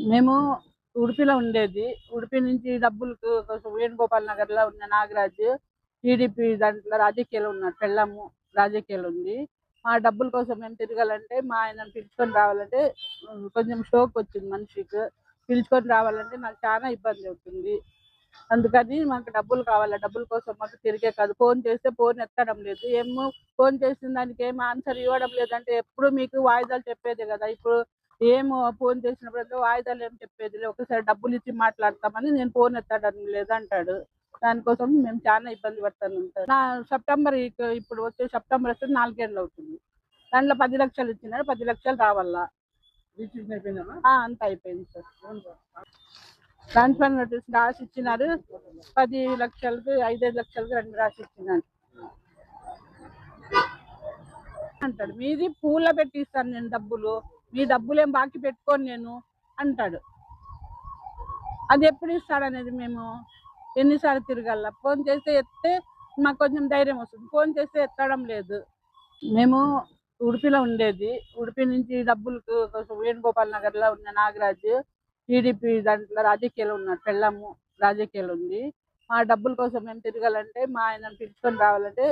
మేము ఉడిపిలో ఉండేది. ఉడిపి నుంచి డబ్బులకు కోసం వేణుగోపాల్ నగర్‌లో ఉన్న నాగరాజు టీడీపీ దాంట్లో రాజకీయాల్లో ఉన్నాడు. పెళ్ళాము రాజకీయాల్లో ఉంది. మా డబ్బుల కోసం మేము తిరగాలంటే మా ఆయనను పిలుచుకొని రావాలంటే కొంచెం షోకొచ్చింది మనిషికి. పిలుచుకొని రావాలంటే నాకు చాలా ఇబ్బంది అవుతుంది. అందుకని మాకు డబ్బులు కావాలా. డబ్బుల కోసం మాకు తిరిగే కాదు. ఫోన్ చేస్తే ఫోన్ ఎత్తడం లేదు. ఫోన్ చేసిన దానికి ఏం ఆన్సర్ ఇవ్వడం లేదంటే ఎప్పుడు మీకు వాయిదాలు చెప్పేదే కదా! ఇప్పుడు ఫోన్ చేసినప్పుడల్లా వాయిదాలు ఏం చెప్పేదిలే. ఒకసారి డబ్బులిచ్చి మాట్లాడతామని నేను ఫోన్ ఎత్తడం లేదంటాడు. దానికోసం మేము చాలా ఇబ్బంది పడతాన్నాం సార్. ఇప్పుడు వచ్చే సెప్టెంబర్ వస్తే 4 ఏళ్ళు అవుతుంది. దాంట్లో 10,00,000 ఇచ్చినారు. 10,00,000 రావాలా. రిజిస్ట్రేషన్ అయిపోయిందమ్మా? అంతా అయిపోయింది సార్. ట్రాన్స్‌ఫర్ నోటీస్ రాసి ఇచ్చినారు. 10,00,000కి 5,5 లక్షలకి 2 రాసి ఇచ్చినారు అంటాడు. మీది పూల్లో పెట్టి ఇస్తాను నేను డబ్బులు. మీ డబ్బులేం బాకీ పెట్టుకోను నేను అంటాడు. అది ఎప్పుడు ఇస్తాడనేది మేము ఎన్నిసార్లు తిరగాల. ఫోన్ చేస్తే ఎత్తితే మాకు కొంచెం ధైర్యం వస్తుంది. ఫోన్ చేస్తే ఎత్తడం లేదు. మేము ఉడిపిలో ఉండేది. ఉడిపి నుంచి డబ్బులకు కోసం వేణుగోపాల్ నగర్‌లో ఉన్న నాగరాజు టీడీపీ దాంట్లో రాజకీయాల్లో ఉన్నాడు. పెళ్ళాము రాజకీయాల్లో ఉంది. మా డబ్బుల కోసం మేము తిరగాలంటే మా ఆయనను పిలుచుకొని రావాలంటే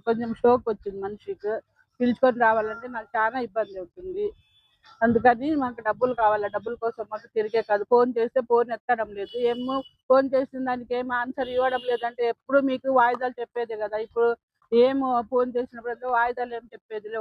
కొంచెం షోకొచ్చింది మనిషికి. పిలుచుకొని రావాలంటే నాకు చాలా ఇబ్బంది అవుతుంది. అందుకని మాకు డబ్బులు కావాలా. డబ్బుల కోసం మాకు తిరిగే కాదు. ఫోన్ చేస్తే ఫోన్ ఎత్తడం లేదు. ఫోన్ చేసిన దానికి ఏం ఆన్సర్ ఇవ్వడం లేదంటే ఎప్పుడు మీకు వాయిదాలు చెప్పేదే కదా! ఇప్పుడు ఫోన్ చేసినప్పుడల్లా వాయిదాలు ఏం చెప్పేదిలే.